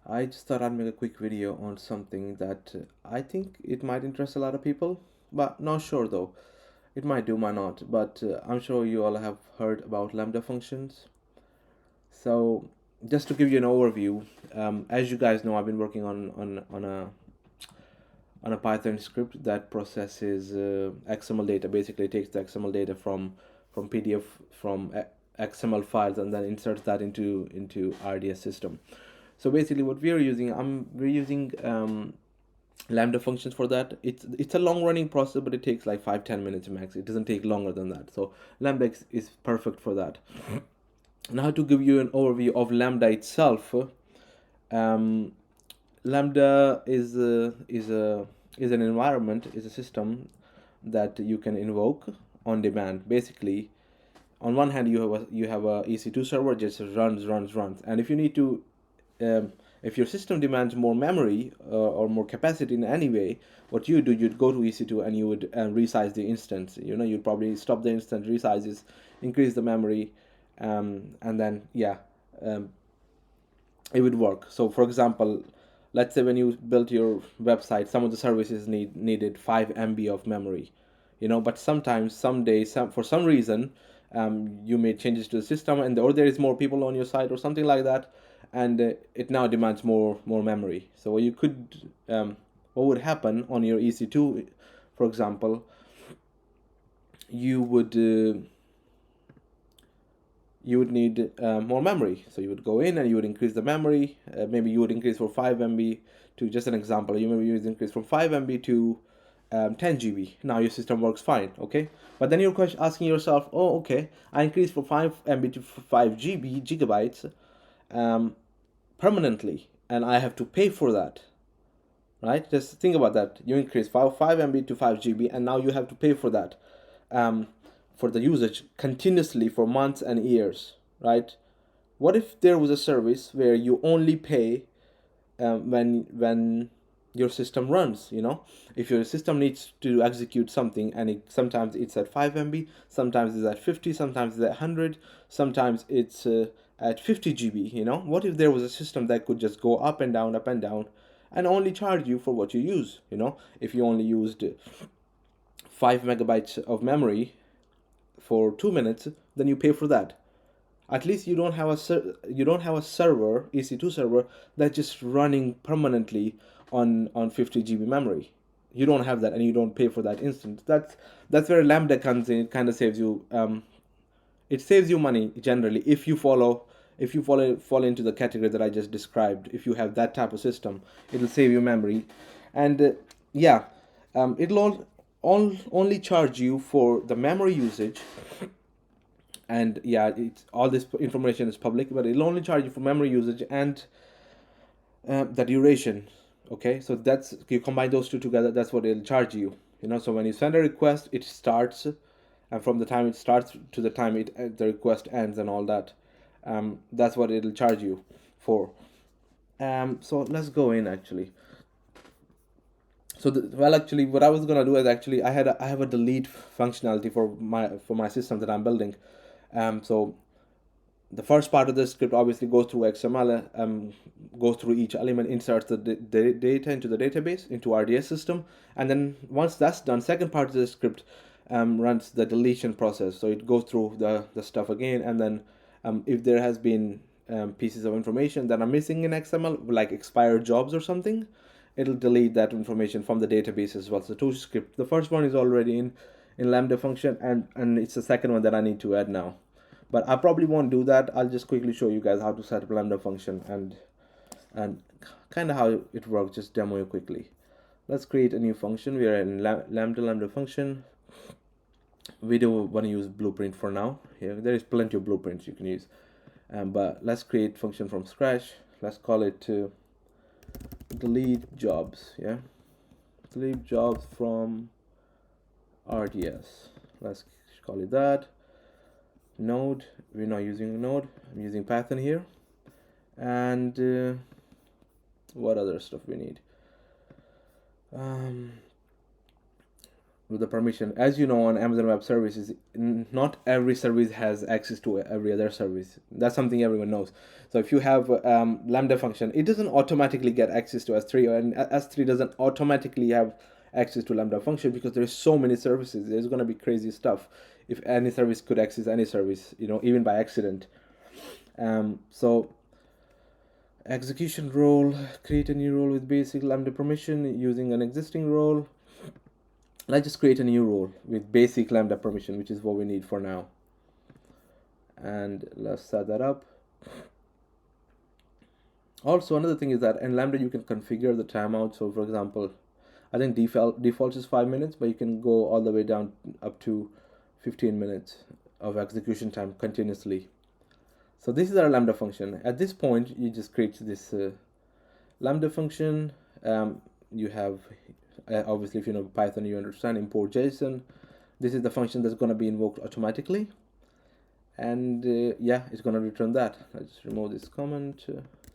I just thought I'd make a quick video on something that I think it might interest a lot of people, but not sure though. It might do, might not, but I'm sure you all have heard about lambda functions. So, just to give you an overview, as you guys know, I've been working on a Python script that processes XML data. Basically, it takes the XML data from PDF from XML files and then inserts that into RDS system. So basically, what we're using lambda functions for that. It's a long running process, but it takes like 5-10 minutes max. It doesn't take longer than that. So lambda is perfect for that. Now to give you an overview of lambda itself, um, lambda is an environment, is a system that you can invoke on demand. Basically, on one hand, you have a EC2 server just runs, and if you need to, if your system demands more memory or more capacity in any way, what you do, you'd go to EC2 and you would resize the instance. You'd probably stop the instance, resizes, increase the memory, and then yeah, um, it would work. So for example, let's say when you built your website, some of the services needed 5 MB of memory, but sometimes some days for some reason, you made changes to the system, or there is more people on your site or something like that, and it now demands more memory. So what would happen on your EC2, for example, you would need more memory. So you would go in and you would increase the memory. Maybe you would increase from 5 MB to, just an example, you would increase from 5 MB to 10 GB. Now your system works fine, okay? But then you're asking yourself, oh, okay, I increased from 5 MB to 5 gigabytes permanently, and I have to pay for that, right? Just think about that. You increase 5 MB to 5 GB, and now you have to pay for that, for the usage continuously for months and years, right? What if there was a service where you only pay when your system runs? If your system needs to execute something, and sometimes it's at 5 MB, sometimes it's at 50, sometimes it's at 100, sometimes it's at 50 GB. What if there was a system that could just go up and down, and only charge you for what you use? If you only used 5 megabytes of memory for 2 minutes, then you pay for that. At least you don't have a server, EC2 server, that's just running permanently on 50 GB memory. You don't have that, and you don't pay for that instance. That's where lambda comes in. It kind of saves you. It saves you money generally if you fall into the category that I just described. If you have that type of system, it'll save you memory, and yeah, it'll only charge you for the memory usage. And yeah, it's all this information is public, but it'll only charge you for memory usage and the duration. Okay, so that's, you combine those two together, that's what it'll charge you. So when you send a request, it starts, and from the time it starts to the time the request ends and all that, that's what it'll charge you for. So let's go in actually. So actually, what I was gonna do is, actually, I have a delete functionality for my system that I'm building. So the first part of the script obviously goes through XML, goes through each element, inserts the data into the database, into RDS system, and then once that's done, second part of the script runs the deletion process. So it goes through the stuff again, and then if there has been pieces of information that are missing in XML, like expired jobs or something, it'll delete that information from the database as well. So two scripts. The first one is already in Lambda function, and it's the second one that I need to add now. But I probably won't do that. I'll just quickly show you guys how to set up Lambda function and kind of how it works. Just demo you quickly. Let's create a new function. We are in Lambda function. We do want to use blueprint for now. Here, there is plenty of blueprints you can use, but let's create function from scratch. Let's call it delete jobs. Yeah, delete jobs from RDS. Let's call it that. Node, we're not using Node, I'm using Python here. And what other stuff we need? with the permission. As you know, on Amazon Web Services, not every service has access to every other service. That's something everyone knows. So if you have lambda function, it doesn't automatically get access to S3, and S3 doesn't automatically have access to lambda function because there's so many services. There's going to be crazy stuff if any service could access any service, even by accident. So execution role, create a new role with basic lambda permission using an existing role. Let's just create a new role with basic lambda permission, which is what we need for now. And let's set that up. Also, another thing is that in lambda you can configure the timeout. So for example, I think default is 5 minutes, but you can go all the way down up to 15 minutes of execution time continuously. So this is our lambda function. At this point, you just create this lambda function. You have, obviously, if you know Python, you understand import JSON. This is the function that's going to be invoked automatically. And yeah, it's going to return that. Let's just remove this comment,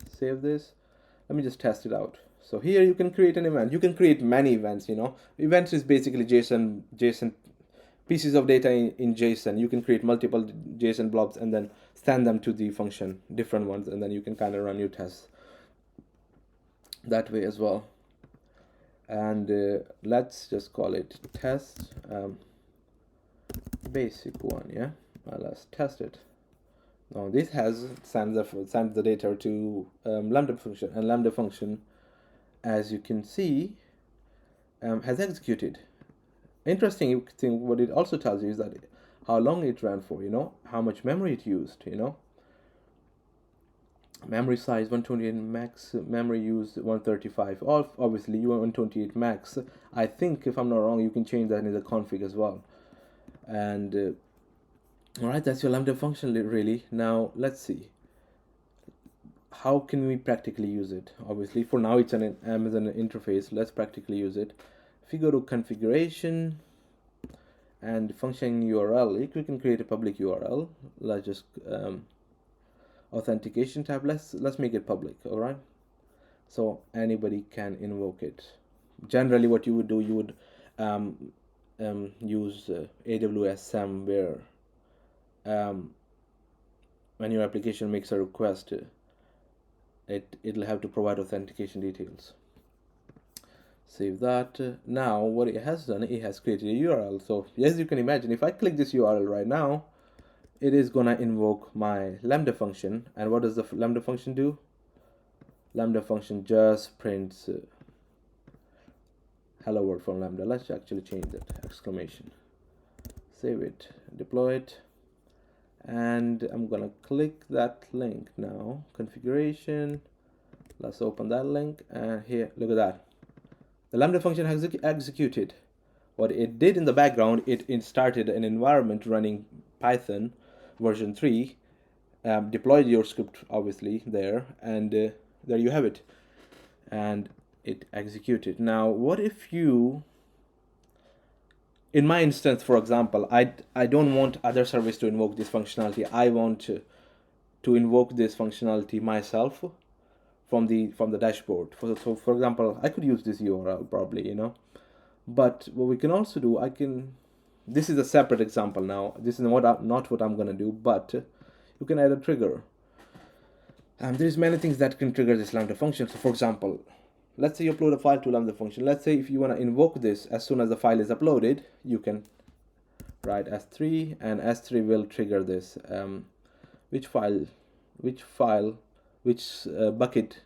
save this. Let me just test it out. So here you can create an event. You can create many events, Events is basically JSON pieces of data in JSON. You can create multiple JSON blobs and then send them to the function, different ones, and then you can kind of run your tests that way as well. And let's just call it test basic one, yeah. Let's test it. Now this sends the data to lambda function, and lambda function, as you can see, has executed. Interesting thing, what it also tells you is that how long it ran for, how much memory it used, memory size 128 max, memory used 135. Obviously you want 128 max. I think, if I'm not wrong, you can change that in the config as well. And all right, that's your lambda function really. Now let's see, how can we practically use it? Obviously for now it's an Amazon interface. Let's practically use it. If you go to configuration and function URL, you can create a public URL. Let's just authentication tab. Let's make it public. All right, so anybody can invoke it. Generally, what you would do, you would use AWS SAM, where when your application makes a request, it'll have to provide authentication details. Save that. Now what it has done, it has created a URL. So as you can imagine, if I click this URL right now, it is gonna invoke my lambda function. And what does the lambda function do? Lambda function just prints hello world from lambda. Let's actually change that, exclamation. Save it, deploy it, and I'm gonna click that link now, configuration. Let's open that link, and here, look at that. The lambda function has executed. What it did in the background, it started an environment running Python version 3, deployed your script obviously there, and there you have it. And it executed. Now, what if you, in my instance, for example, I don't want other service to invoke this functionality. I want to invoke this functionality myself from the dashboard. So for example, I could use this URL probably, but what we can also do, this is a separate example now. This is not what I'm gonna do, but you can add a trigger. There's many things that can trigger this lambda function. So for example, let's say you upload a file to lambda function. Let's say if you want to invoke this as soon as the file is uploaded, you can write S3, and S3 will trigger this. Which bucket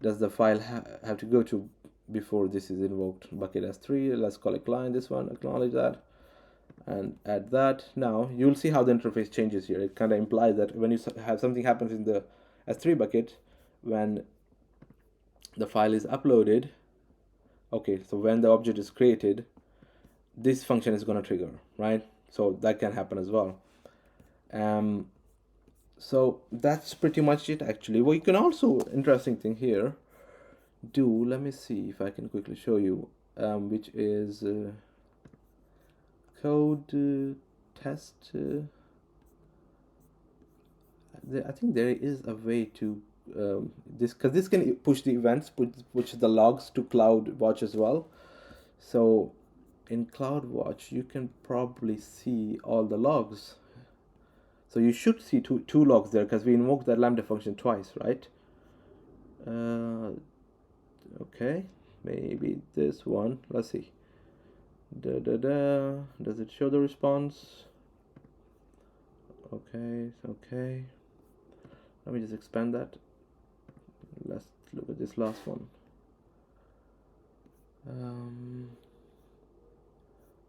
does the file have to go to before this is invoked? Bucket S3. Let's call it client, this one, acknowledge that, and add that. Now you'll see how the interface changes here. It kind of implies that when you have something happens in the S3 bucket, when the file is uploaded, okay, so when the object is created, this function is going to trigger, right? So that can happen as well. So that's pretty much it actually. Well, you can also, interesting thing here, let me see if I can quickly show you, which is code test. I think there is a way to because this can push the events, push the logs to CloudWatch as well. So in CloudWatch, you can probably see all the logs. So you should see two logs there because we invoked that lambda function twice, right? Okay, maybe this one. Let's see. Does it show the response? Okay, okay. Let me just expand that. Let's look at this last one.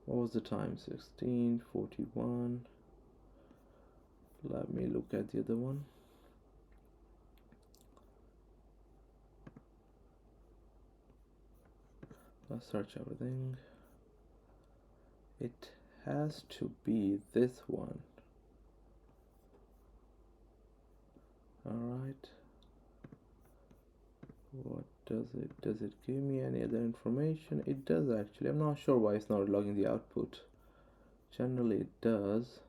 What was the time? 16:41. Let me look at the other one. Let's search everything. It has to be this one. Alright. What does it give me any other information? It does actually. I'm not sure why it's not logging the output. Generally it does.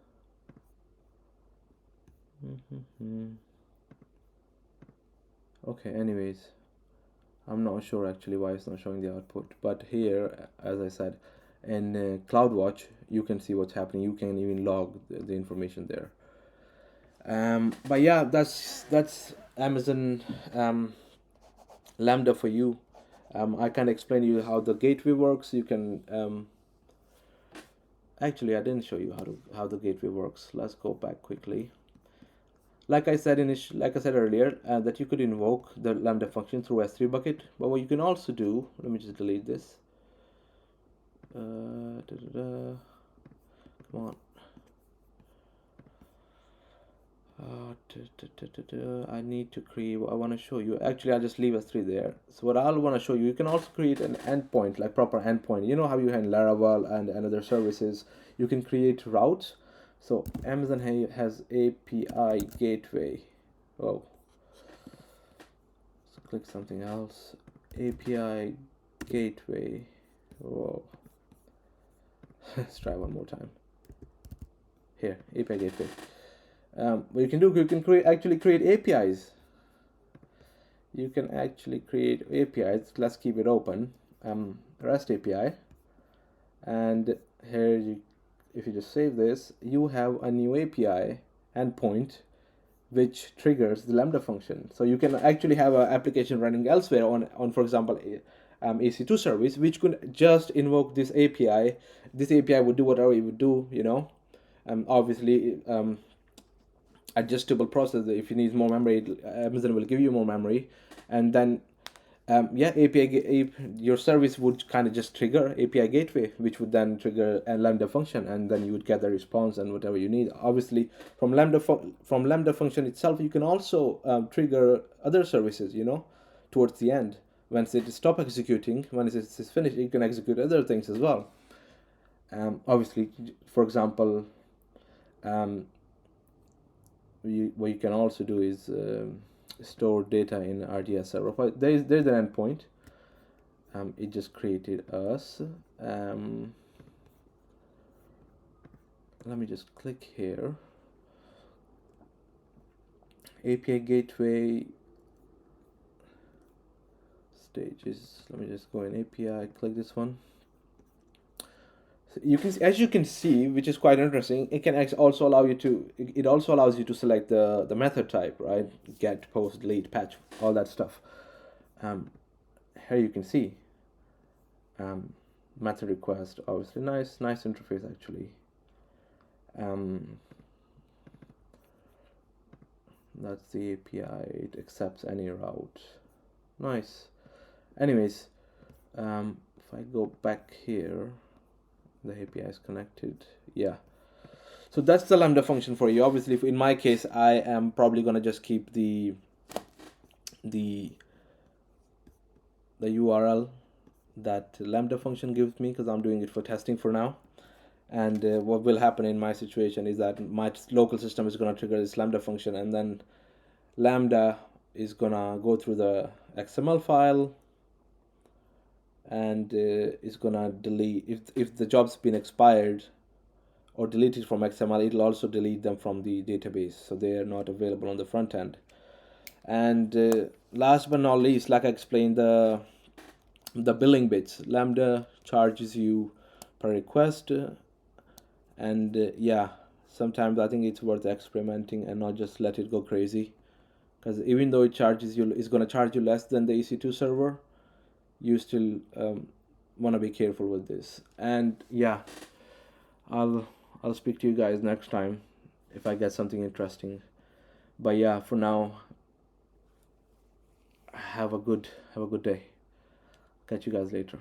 Okay, anyways, I'm not sure actually why it's not showing the output, but here, as I said, in CloudWatch you can see what's happening. You can even log the information there. But yeah, that's Amazon Lambda for you. I can explain you how the gateway works. You can actually I didn't show you how the gateway works. Let's go back quickly. Like I said earlier, that you could invoke the Lambda function through S3 bucket. But what you can also do, let me just delete this. Come on. I need to create. I want to show you. Actually, I'll just leave S3 there. So what I'll want to show you, you can also create an endpoint, like proper endpoint. You know how you have Laravel and other services. You can create routes. So Amazon has API gateway. Oh, let's click something else. API gateway. Whoa. Let's try one more time. Here, API gateway. What you can do, you can actually create APIs. You can actually create APIs. Let's keep it open. REST API, and here if you just save this, you have a new API endpoint which triggers the Lambda function. So you can actually have an application running elsewhere on for example, EC2 service, which could just invoke this API. This API would do whatever it would do, obviously adjustable process. If you need more memory, Amazon will give you more memory, and then your service would kind of just trigger API gateway, which would then trigger a Lambda function, and then you would get the response and whatever you need. Obviously, from Lambda function itself, you can also trigger other services. Towards the end, once it stops executing, when it is finished, you can execute other things as well. Obviously, for example, what you can also do is store data in RDS server. But there's an endpoint. It just created us. Let me just click here. API gateway stages. Let me just go in API. Click this one. As you can see, which is quite interesting, it can also allow you to. It also allows you to select the method type, right? Get, post, delete, patch, all that stuff. Here you can see method request. Obviously, nice interface actually. That's the API. It accepts any route. Nice. Anyways, if I go back here. The API is connected. Yeah. So that's the Lambda function for you. Obviously, in my case, I am probably gonna just keep the URL that Lambda function gives me, because I'm doing it for testing for now. And what will happen in my situation is that my local system is gonna trigger this Lambda function, and then Lambda is gonna go through the XML file, and it's gonna delete if the job's been expired or deleted from XML. It'll also delete them from the database, so they are not available on the front end. And last but not least, like I explained, the billing bits. Lambda charges you per request. And yeah, sometimes I think it's worth experimenting and not just let it go crazy, because even though it's going to charge you less than the EC2 server, you still want to be careful with this. And yeah, I'll I'll speak to you guys next time if I get something interesting. But yeah, for now, have a good day. Catch you guys later.